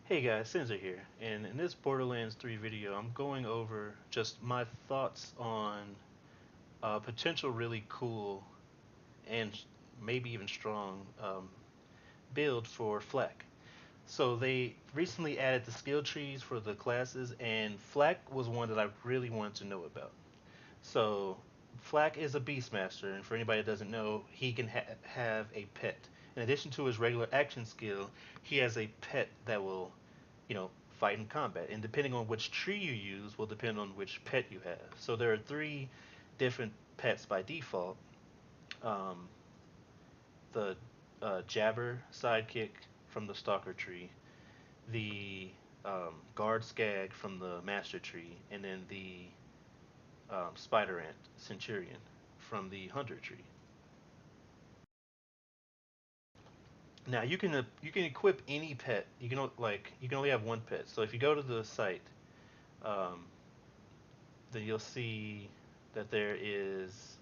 Hey guys, Sensor here, and in this Borderlands 3 video, I'm going over just my thoughts on a potential really cool and maybe even strong build for Fl4k. So they recently added the skill trees for the classes, and Fl4k was one that I really wanted to know about. So Fl4k is a Beastmaster, and for anybody that doesn't know, he can have a pet. In addition to his regular action skill, he has a pet that will fight in combat. And depending on which tree you use will depend on which pet you have. So there are three different pets by default. Um, the Jabber sidekick from the Stalker tree, the Guard Skag from the Master tree, and then the Spider Ant Centurion from the Hunter tree. Now you can equip any pet. You can only have one pet. So if you go to the site, um, then you'll see that there is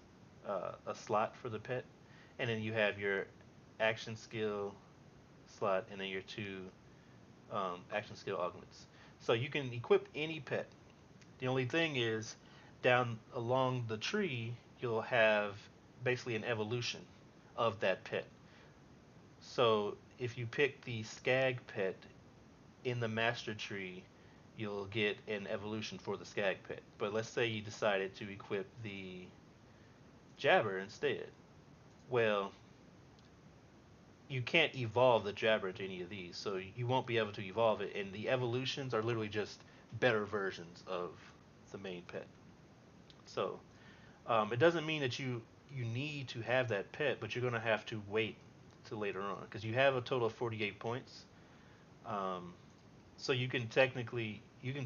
a slot for the pet, and then you have your action skill slot, and then your two action skill augments. So you can equip any pet. The only thing is, down along the tree, you'll have basically an evolution of that pet. So if you pick the Skag pet in the master tree, you'll get an evolution for the Skag pet. But let's say you decided to equip the Jabber instead. Well, you can't evolve the Jabber into any of these, so you won't be able to evolve it. And the evolutions are literally just better versions of the main pet. So it doesn't mean that you need to have that pet, but you're gonna have to wait till later on because you have a total of 48 points. Um, so you can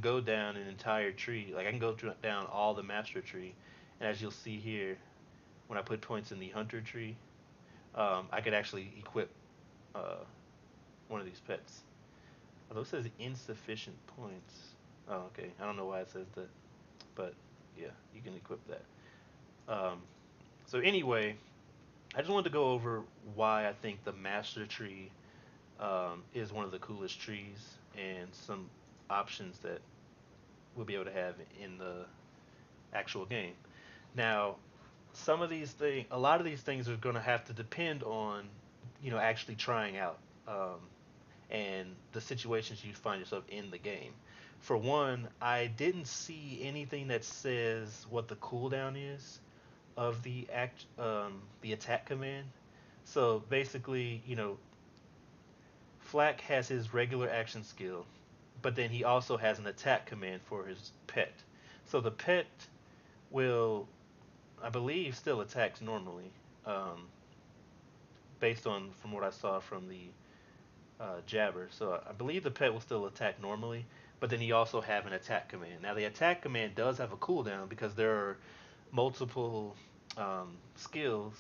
go down an entire tree. Like I can go down all the master tree, and as you'll see here, when I put points in the hunter tree, I could actually equip uh, one of these pets. Although it says insufficient points. Oh, okay. I don't know why it says that, but yeah, you can equip that. Um, so anyway, I just wanted to go over why I think the master tree is one of the coolest trees and some options that we'll be able to have in the actual game. Now, some of these things, a lot of these things are going to have to depend on, actually trying out and the situations you find yourself in the game. For one, I didn't see anything that says what the cooldown is of the attack command. So basically, Fl4k has his regular action skill, but then he also has an attack command for his pet. So the pet will, I believe, still attacks normally, um, based on from what I saw from the Jabber. So I believe the pet will still attack normally, but then he also have an attack command. Now the attack command does have a cooldown because there are multiple skills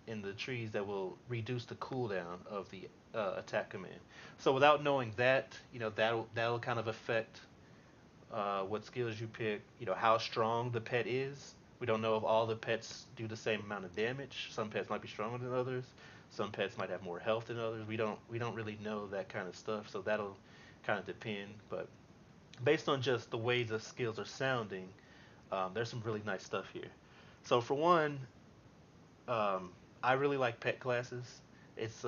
in the trees that will reduce the cooldown of the attack command. So without knowing that, that'll kind of affect what skills you pick. How strong the pet is. We don't know if all the pets do the same amount of damage. Some pets might be stronger than others. Some pets might have more health than others. We don't really know that kind of stuff. So that'll kind of depend. But based on just the way the skills are sounding, there's some really nice stuff here. So for one, um, I really like pet classes. It's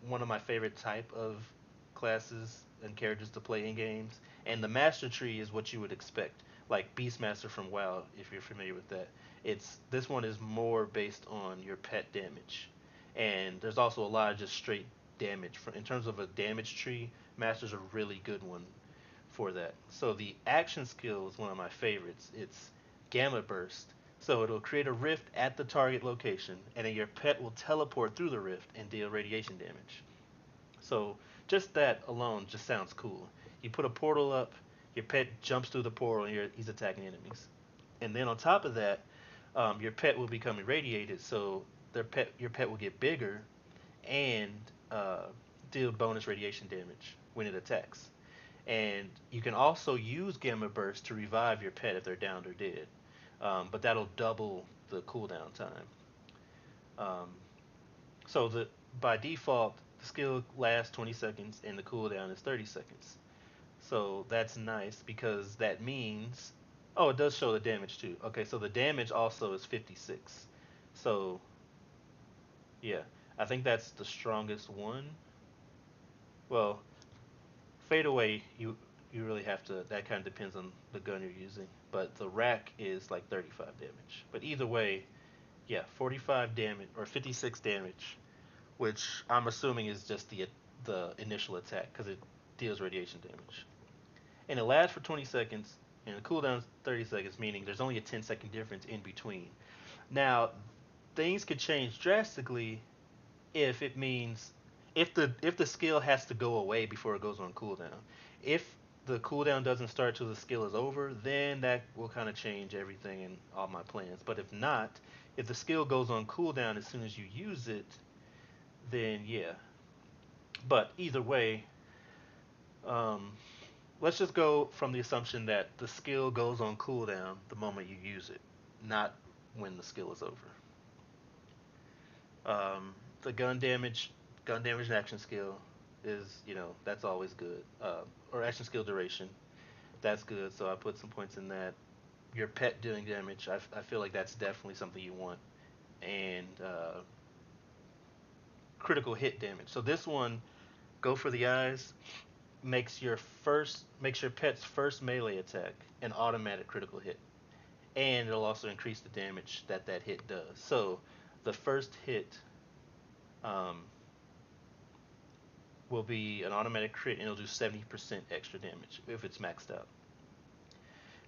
one of my favorite type of classes and characters to play in games. And the Master Tree is what you would expect, like Beastmaster from WoW, if you're familiar with that. It's this one is more based on your pet damage, and there's also a lot of just straight damage. In terms of a damage tree, Master's a really good one for that. So the action skill is one of my favorites. It's Gamma Burst. So it'll create a rift at the target location, and then your pet will teleport through the rift and deal radiation damage. So just that alone just sounds cool. You put a portal up, your pet jumps through the portal, and he's attacking enemies. And then on top of that, your pet will become irradiated, so your pet will get bigger and uh, deal bonus radiation damage when it attacks. And you can also use Gamma Burst to revive your pet if they're downed or dead. But that'll double the cooldown time. Um, so by default, the skill lasts 20 seconds and the cooldown is 30 seconds. So that's nice because that means, oh, it does show the damage too. Okay, so the damage also is 56. So yeah, I think that's the strongest one. Well, fade away, you really have to. That kind of depends on the gun you're using. But the rack is like 35 damage. But either way, yeah, 45 damage or 56 damage, which I'm assuming is just the initial attack because it deals radiation damage. And it lasts for 20 seconds, and the cooldown is 30 seconds, meaning there's only a 10-second difference in between. Now, things could change drastically if it means if the skill has to go away before it goes on cooldown. If the cooldown doesn't start till the skill is over, then that will kind of change everything and all my plans. But if not, if the skill goes on cooldown as soon as you use it, then yeah. But either way, um, let's just go from the assumption that the skill goes on cooldown the moment you use it, not when the skill is over. The gun damage and action skill is, that's always good. Or action skill duration, that's good. So I put some points in that. Your pet doing damage, I feel like that's definitely something you want. And critical hit damage. So this one, go for the eyes, makes your pet's first melee attack an automatic critical hit, and it'll also increase the damage that that hit does. So the first hit um, will be an automatic crit, and it'll do 70% extra damage if it's maxed out.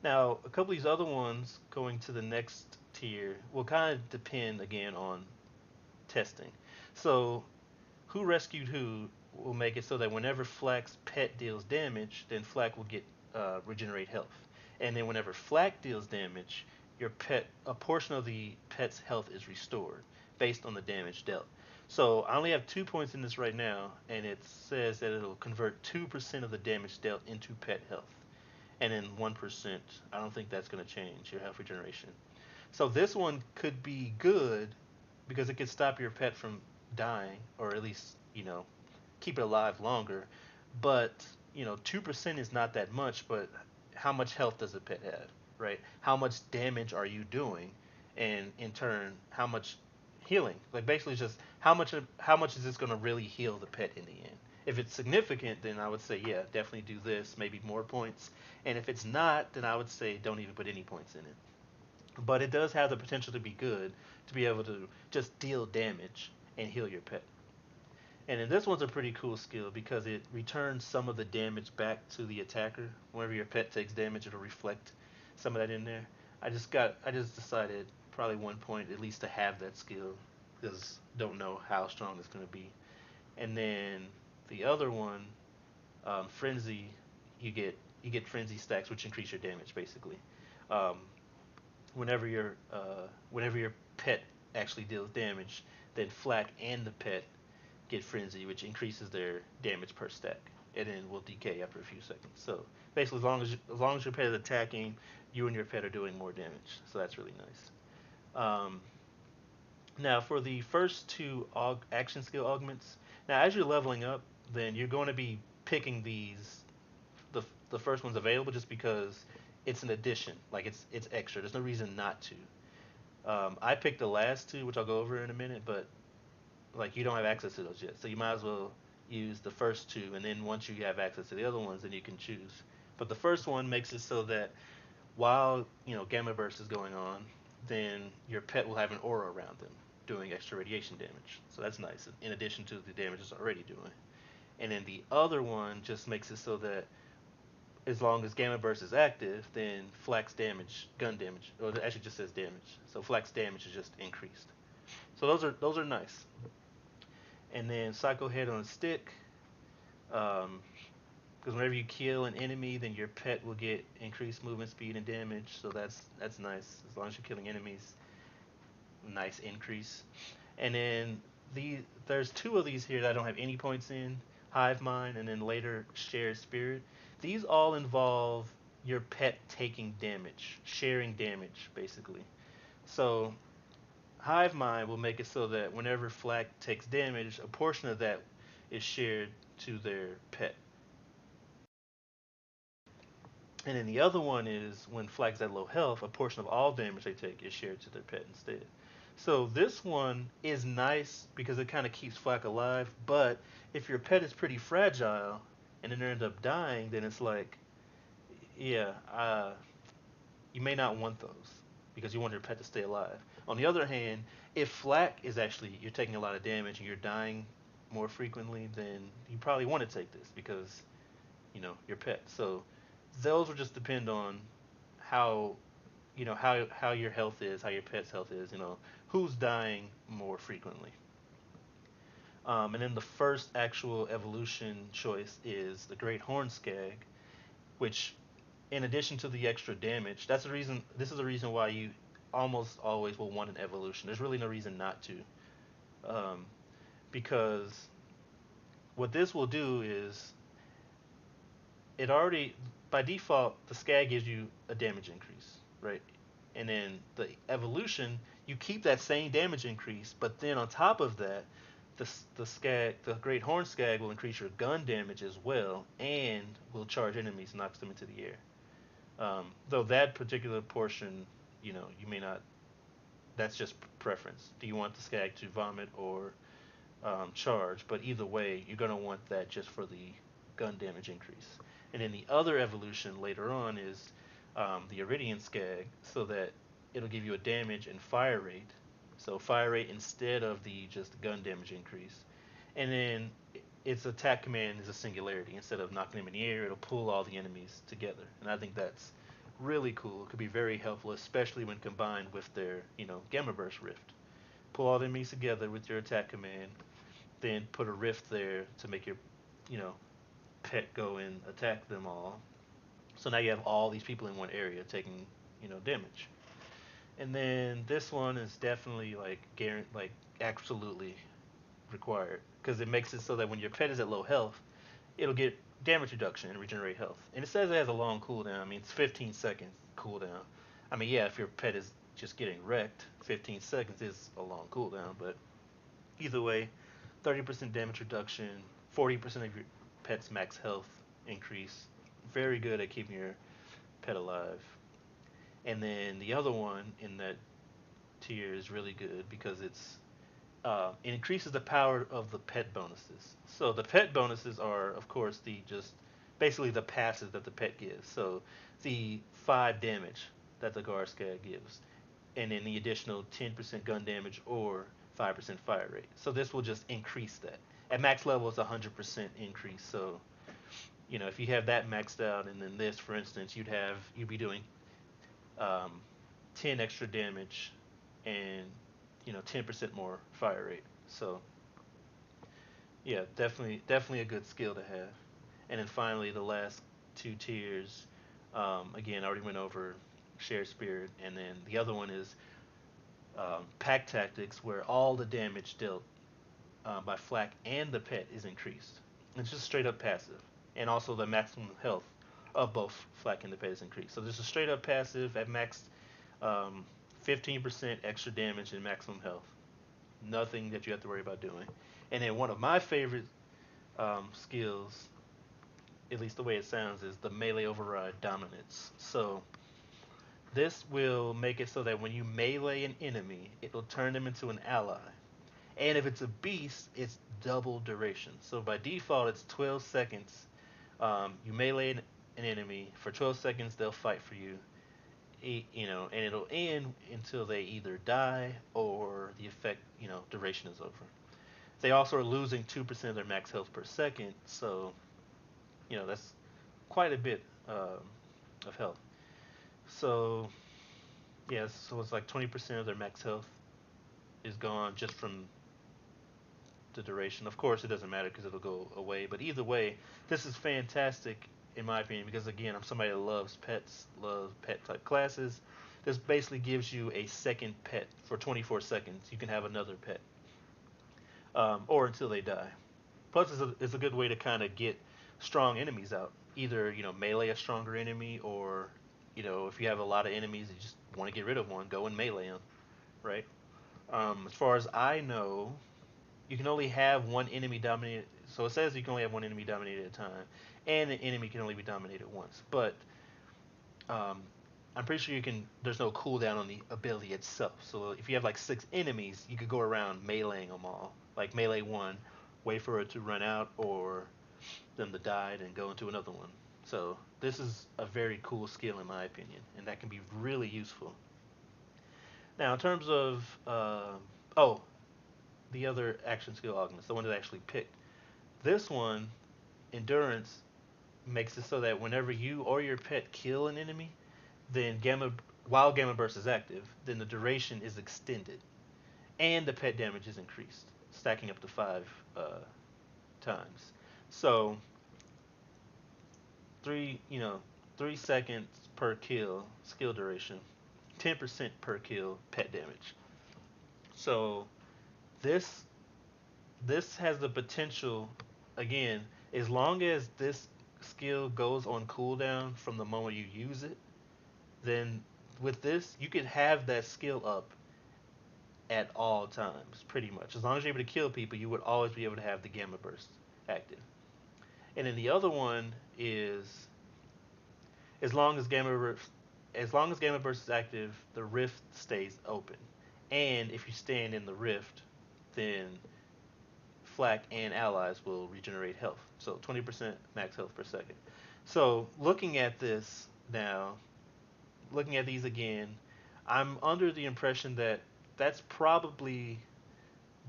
Now, a couple of these other ones going to the next tier will kind of depend again on testing. So, who rescued who will make it so that whenever Flack's pet deals damage, then Flack will get regenerate health, and then whenever Flack deals damage, a portion of the pet's health is restored based on the damage dealt. So I only have 2 points in this right now, and it says that it'll convert 2% of the damage dealt into pet health, and then 1%. I don't think that's going to change your health regeneration. So this one could be good because it could stop your pet from dying, or at least keep it alive longer. But 2% is not that much. But how much health does a pet have, right? How much damage are you doing, and in turn, how much healing? Like basically, just how much is this going to really heal the pet in the end? If it's significant, then I would say yeah, definitely do this, maybe more points. And if it's not, then I would say don't even put any points in it. But it does have the potential to be good, to be able to just deal damage and heal your pet. And then this one's a pretty cool skill because it returns some of the damage back to the attacker. Whenever your pet takes damage, it'll reflect some of that in there. I just decided probably 1 point at least to have that skill because don't know how strong it's going to be. And then the other one, frenzy, you get frenzy stacks which increase your damage basically. Um, whenever your pet actually deals damage, then Flak and the pet get frenzy, which increases their damage per stack, and then will decay after a few seconds. So basically, as long as your pet is attacking, you and your pet are doing more damage. So that's really nice. Now for the first two action skill augments, now as you're leveling up, then you're going to be picking the the first one's available just because it's an addition, like it's extra. There's no reason not to. I picked the last two, which I'll go over in a minute, but like you don't have access to those yet, so you might as well use the first two, and then once you have access to the other ones, then you can choose. But the first one makes it so that while Gamma Burst is going on, then your pet will have an aura around them, doing extra radiation damage. So that's nice, in addition to the damage it's already doing. And then the other one just makes it so that as long as Gamma Burst is active, then Flax damage, gun damage, or it actually just says damage. So Flax damage is just increased. So those are nice. And then Psycho Head on a stick, because whenever you kill an enemy, then your pet will get increased movement speed and damage. So that's nice. As long as you're killing enemies, nice increase. And then there's two of these here that I don't have any points in. Hive Mind and then later Shared Spirit. These all involve your pet taking damage, sharing damage, basically. So Hive Mind will make it so that whenever Flak takes damage, a portion of that is shared to their pet. And then the other one is when Flak's at low health, a portion of all damage they take is shared to their pet instead. So this one is nice because it kind of keeps Flak alive, but if your pet is pretty fragile and then they end up dying, then it's like, yeah, you may not want those because you want your pet to stay alive. On the other hand, if Flak is actually you're taking a lot of damage and you're dying more frequently, then you probably want to take this because your pet. So those will just depend on how how your health is, how your pet's health is. Who's dying more frequently. And then the first actual evolution choice is the Great Horn Skag, which, in addition to the extra damage, that's the reason. This is the reason why you almost always will want an evolution. There's really no reason not to, um, because what this will do is it already by default the Skag gives you a damage increase, right? And then the evolution, you keep that same damage increase, but then on top of that, the Great Horn Skag will increase your gun damage as well, and will charge enemies, knocks them into the air. Though that particular portion, you may not. That's just preference. Do you want the Skag to vomit or charge? But either way, you're gonna want that just for the gun damage increase. And then the other evolution later on is the Iridian Skag, so that it'll give you a damage and fire rate. So fire rate instead of the just gun damage increase. And then its attack command is a singularity. Instead of knocking them in the air, it'll pull all the enemies together. And I think that's really cool. It could be very helpful, especially when combined with their, Gamma Burst Rift. Pull all the enemies together with your attack command, then put a rift there to make your, you know, pet go and attack them all. So now you have all these people in one area taking, damage. And then this one is definitely like absolutely required because it makes it so that when your pet is at low health, it'll get damage reduction and regenerate health. And it says it has a long cooldown. I mean, it's 15 seconds cooldown. I mean, yeah, if your pet is just getting wrecked, 15 seconds is a long cooldown. But either way, 30% damage reduction, 40% of your pet's max health increase. Very good at keeping your pet alive. And then the other one in that tier is really good because it increases the power of the pet bonuses. So the pet bonuses are, of course, the just basically the passes that the pet gives. So the 5 damage that the Garskag gives, and then the additional 10% gun damage or 5% fire rate. So this will just increase that. At max level, it's a 100% increase. So if you have that maxed out, and then this, for instance, you'd be doing um, 10 extra damage and 10% more fire rate. So yeah, definitely a good skill to have. And then finally, the last two tiers. Again, I already went over shared spirit, and then the other one is pack tactics, where all the damage dealt by Flak and the pet is increased. It's just straight up passive, and also the maximum health of both Flak and the pet is increased. So there's a straight up passive at max, um, 15% extra damage and maximum health. Nothing that you have to worry about doing. And then one of my favorite skills, at least the way it sounds, is the melee override dominance. So this will make it so that when you melee an enemy, it will turn them into an ally. And if it's a beast, it's double duration. So by default, it's 12 seconds. You melee an enemy for 12 seconds, they'll fight for you. And it'll end until they either die or the effect, duration is over. They also are losing 2% of their max health per second, so that's quite a bit of health. So yeah, so it's like 20% of their max health is gone just from the duration. Of course, it doesn't matter because it'll go away. But either way, this is fantastic in my opinion because again, I'm somebody that loves pets, loves pet type classes. This basically gives you a second pet for 24 seconds. You can have another pet, or until they die. Plus, it's a good way to kind of get strong enemies out. Either melee a stronger enemy, or if you have a lot of enemies, you just want to get rid of one, go and melee them, right? As far as I know, you can only have one enemy dominated So it says you can only have one enemy dominated at a time, and an enemy can only be dominated once. But um, I'm pretty sure you can. There's no cooldown on the ability itself. So if you have like 6 enemies, you could go around meleeing them all. Like melee one, wait for it to run out or them to die, and go into another one. So this is a very cool skill in my opinion, and that can be really useful. Now in terms of oh, the other action skill augments, the one that I actually picked. This one, endurance, makes it so that whenever you or your pet kill an enemy, then while gamma burst is active, then the duration is extended, and the pet damage is increased, stacking up to 5 times. So 3 seconds per kill skill duration, 10% per kill pet damage. So this this has the potential, again, as long as this skill goes on cooldown from the moment you use it, then with this you could have that skill up at all times, pretty much. As long as you're able to kill people, you would always be able to have the gamma burst active. And then the other one is as long as gamma burst is active, the rift stays open. And if you stand in the rift, then Flak and allies will regenerate health. So 20% max health per second. So looking at this now, looking at these again, I'm under the impression that that's probably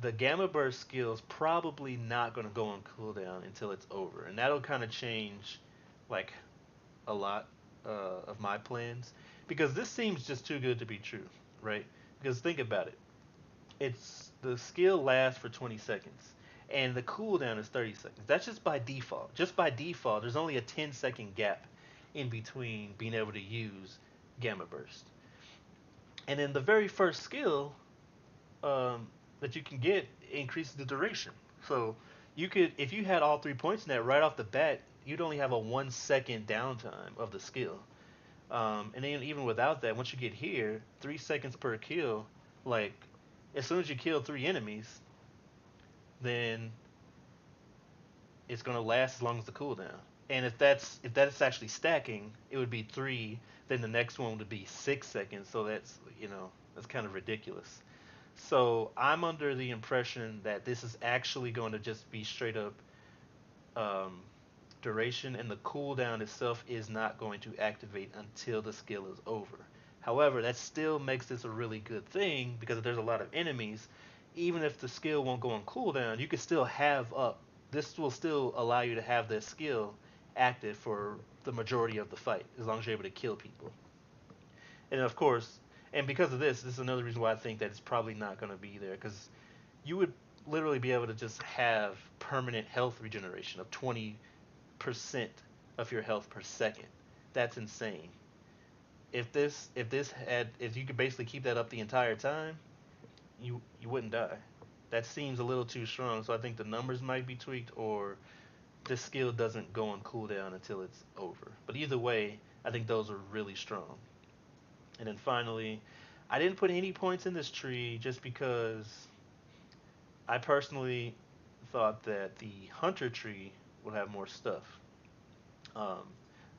the gamma burst skill is probably not going to go on cooldown until it's over, and that'll kind of change like a lot of my plans because this seems just too good to be true, right? Because think about it, it's the skill lasts for 20 seconds and the cooldown is 30 seconds. That's just by default. Just by default, there's only a 10-second gap in between being able to use gamma burst. And then the very first skill um, that you can get increases the duration. So you could, if you had all 3 points in that right off the bat, you'd only have a 1 second downtime of the skill. And then even without that, once you get here, 3 seconds per kill, like as soon as you kill 3 enemies, then it's gonna last as long as the cooldown. And if that's actually stacking, it would be 3. Then the next one would be 6 seconds. So that's kind of ridiculous. So I'm under the impression that this is actually going to just be straight up um, duration, and the cooldown itself is not going to activate until the skill is over. However, that still makes this a really good thing because if there's a lot of enemies, even if the skill won't go on cooldown, you can still have up. This will still allow you to have this skill active for the majority of the fight as long as you're able to kill people. And of course, and because of this is another reason why I think that it's probably not going to be there because you would literally be able to just have permanent health regeneration of 20% of your health per second. That's insane. If you could basically keep that up the entire time, you wouldn't die. That seems a little too strong, so I think the numbers might be tweaked or this skill doesn't go on cooldown until it's over. But either way, I think those are really strong. And then finally, I didn't put any points in this tree just because I personally thought that the hunter tree would have more stuff. Um,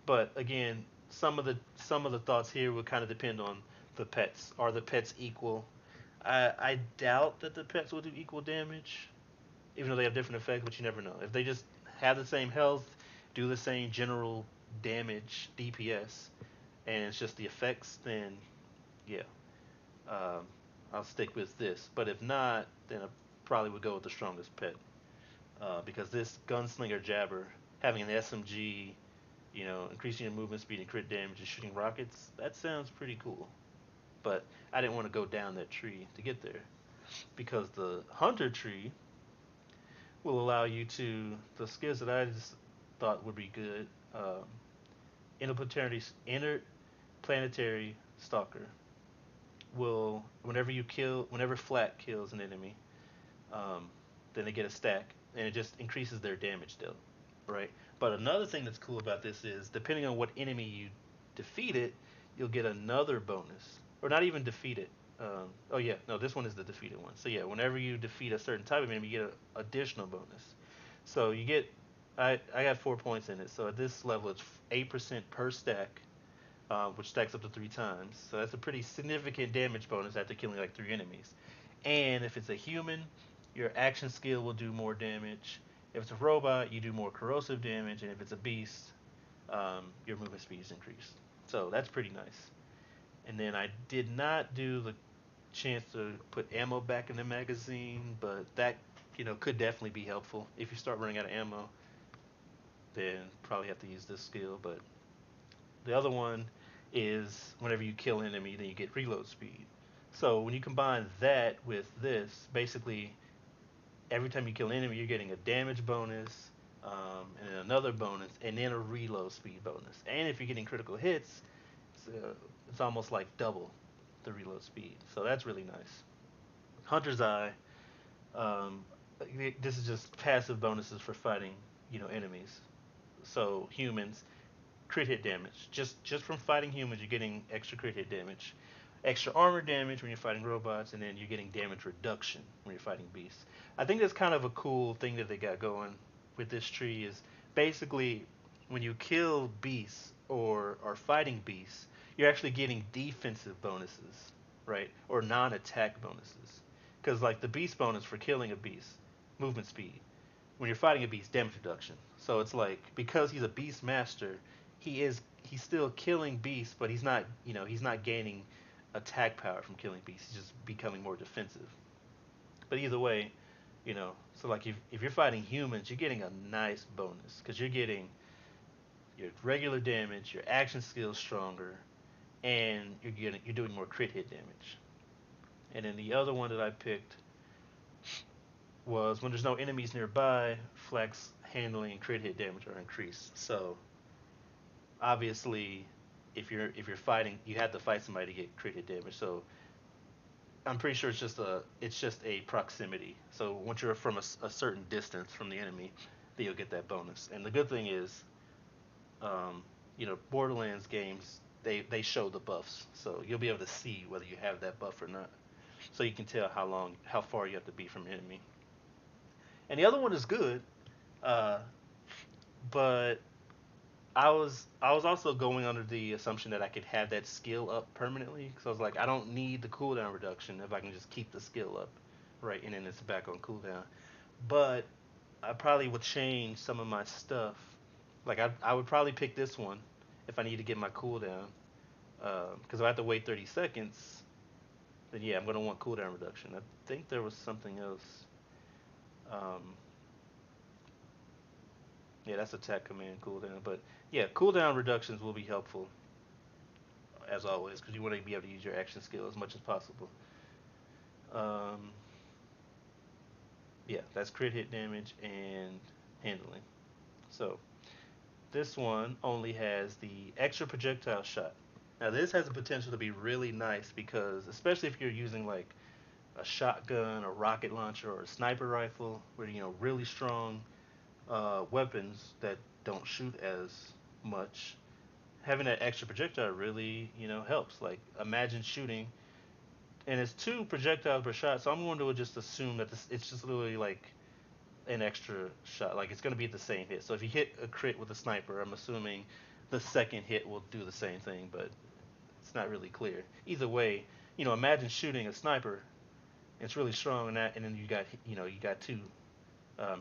but again, some of the thoughts here would kind of depend on the pets. Are the pets equal? I doubt that the pets will do equal damage, even though they have different effects. But you never know. If they just have the same health, do the same general damage DPS, and it's just the effects, then yeah, um, I'll stick with this. But if not, then I probably would go with the strongest pet because this gunslinger jabber having an SMG, increasing your movement speed and crit damage and shooting rockets, that sounds pretty cool. But I didn't want to go down that tree to get there because the hunter tree will allow you to the skills that I just thought would be good. Interplanetary interplanetary stalker will whenever Flat kills an enemy, um, then they get a stack, and it just increases their damage dealt, right? But another thing that's cool about this is depending on what enemy you defeat it, you'll get another bonus, or not even defeat it. Oh yeah, no, this one is the defeated one. So yeah, whenever you defeat a certain type of enemy, you get an additional bonus. So you get, I got 4 points in it. So at this level, it's 8% per stack, which stacks up to 3 times. So that's a pretty significant damage bonus after killing like 3 enemies. And if it's a human, your action skill will do more damage. If it's a robot, you do more corrosive damage, and if it's a beast, your movement speed is increased. So that's pretty nice. And then I did not do the chance to put ammo back in the magazine, but that could definitely be helpful. If you start running out of ammo, then probably have to use this skill. But the other one is whenever you kill an enemy, then you get reload speed. So when you combine that with this, basically every time you kill an enemy, you're getting a damage bonus, and then another bonus, and then a reload speed bonus. And if you're getting critical hits, it's almost like double the reload speed. So that's really nice. Hunter's Eye. Um, this is just passive bonuses for fighting, enemies. So humans, crit hit damage. Just from fighting humans, you're getting extra crit hit damage, extra armor damage when you're fighting robots, and then you're getting damage reduction when you're fighting beasts. I think that's kind of a cool thing that they got going with this tree. Is basically when you kill beasts or are fighting beasts, you're actually getting defensive bonuses, right? Or non-attack bonuses. Because like the beast bonus for killing a beast, movement speed. When you're fighting a beast, damage reduction. So it's like because he's a beast master, he's still killing beasts, but he's not gaining attack power from killing beasts. He's just becoming more defensive. But either way, so like if you're fighting humans, you're getting a nice bonus because you're getting your regular damage, your action skills stronger, and you're doing more crit hit damage. And then the other one that I picked was when there's no enemies nearby, flex handling and crit hit damage are increased. So obviously, if you're fighting, you have to fight somebody to get crit hit damage. So I'm pretty sure it's just a proximity. So once you're from a certain distance from the enemy, then you'll get that bonus. And the good thing is, Borderlands games they show the buffs, so you'll be able to see whether you have that buff or not. So you can tell how far you have to be from an enemy. And the other one is good, uh, but I was also going under the assumption that I could have that skill up permanently. Because I was like, I don't need the cooldown reduction if I can just keep the skill up, right? And then it's back on cooldown. But I probably would change some of my stuff. Like I would probably pick this one if I need to get my cooldown. Because if I have to wait 30 seconds, then yeah, I'm gonna want cooldown reduction. I think there was something else. Um, yeah, that's attack command cooldown. But yeah, cooldown reductions will be helpful as always, because you want to be able to use your action skill as much as possible. Um, yeah, that's crit hit damage and handling. So this one only has the extra projectile shot. Now this has the potential to be really nice because, especially if you're using like a shotgun, a rocket launcher, or a sniper rifle, where really strong weapons that don't shoot as much, having that extra projectile really helps. Like imagine shooting and it's 2 projectiles per shot. So I'm going to just assume that it's just literally like an extra shot. Like it's going to be the same hit. So if you hit a crit with a sniper, I'm assuming the second hit will do the same thing, but it's not really clear. Either way, imagine shooting a sniper. It's really strong in that, and then you got 2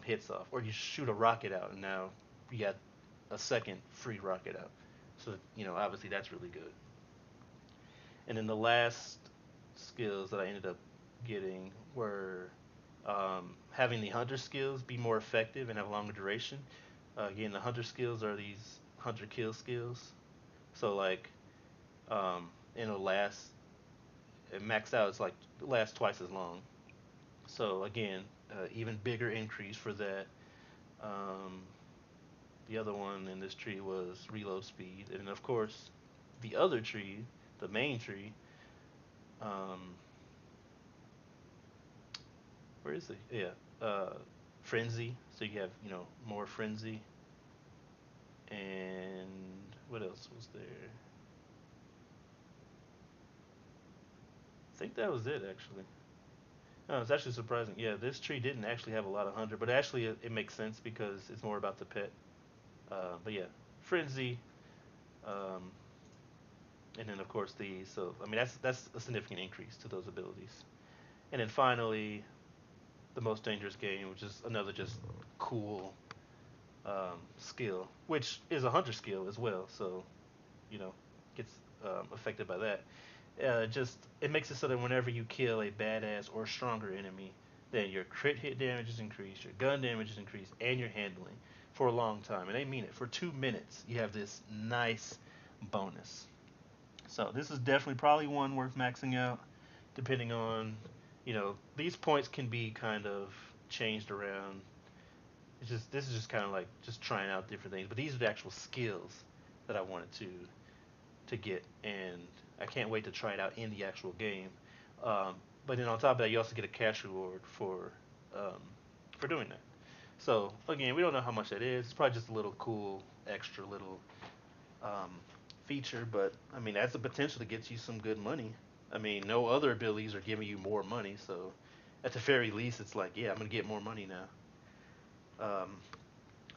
hits off, or you shoot a rocket out, and now you got a second free rocket out. So obviously that's really good. And then the last skills that I ended up getting were having the hunter skills be more effective and have a longer duration. Again, the hunter skills are these hunter kill skills. So like, it'll last. It maxed out. It's like lasts twice as long. So again, even bigger increase for that. Um, the other one in this tree was reload speed, and of course, the other tree, the main tree. Um, where is it? Yeah, frenzy. So you have more frenzy, and what else was there? I think that was it actually. Oh, it's actually surprising. Yeah, this tree didn't actually have a lot of hunter, but actually it makes sense because it's more about the pet. But yeah, frenzy, um, and then of course these. So I mean that's a significant increase to those abilities. And then finally, the most dangerous game, which is another just cool skill, which is a hunter skill as well. So you know gets affected by that. Just it makes it so that whenever you kill a badass or stronger enemy, then your crit hit damage is increased, your gun damage is increased, and your handling for a long time. And they mean it. For 2 minutes, you have this nice bonus. So this is definitely probably one worth maxing out, depending on, these points can be kind of changed around. It's just this is just kind of like just trying out different things. But these are the actual skills that I wanted to get, and I can't wait to try it out in the actual game. Um, but then on top of that, you also get a cash reward um, for doing that. So again, we don't know how much that is. It's probably just a little cool extra little um, feature, but I mean that's the potential to get you some good money. I mean, no other abilities are giving you more money, so at the very least, it's like, yeah, I'm gonna get more money now. Um,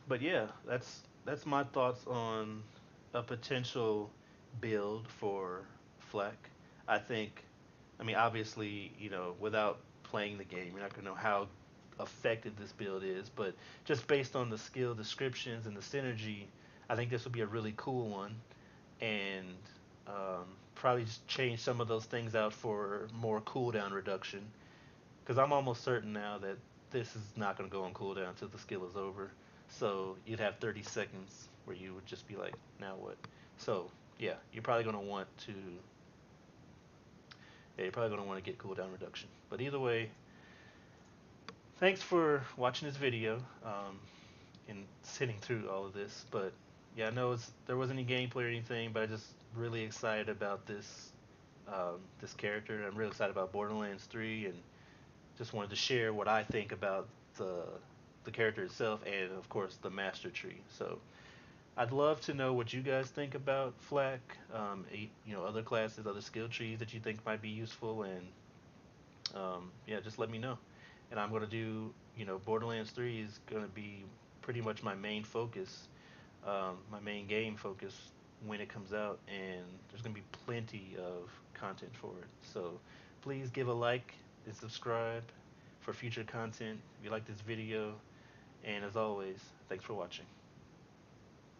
but yeah, that's my thoughts on a potential build for Fleck. I think, I mean, obviously, without playing the game, you're not gonna know how effective this build is, but just based on the skill descriptions and the synergy, I think this would be a really cool one, and probably just change some of those things out for more cooldown reduction. Because I'm almost certain now that this is not going to go on cooldown until the skill is over. So you'd have 30 seconds where you would just be like, now what? So yeah, you're probably going to want to. Yeah, you're probably going to want to get cooldown reduction. But either way, thanks for watching this video and sitting through all of this. But yeah, I know there wasn't any gameplay or anything, but I just really excited about this character. I'm really excited about Borderlands 3, and just wanted to share what I think about the the character itself, and of course the master tree. So I'd love to know what you guys think about Flack, other classes, other skill trees that you think might be useful, and yeah, just let me know. And I'm gonna do, Borderlands 3 is gonna be pretty much my main focus, my main game focus when it comes out, and there's gonna be plenty of content for it. So please give a like and subscribe for future content if you like this video. And as always, thanks for watching.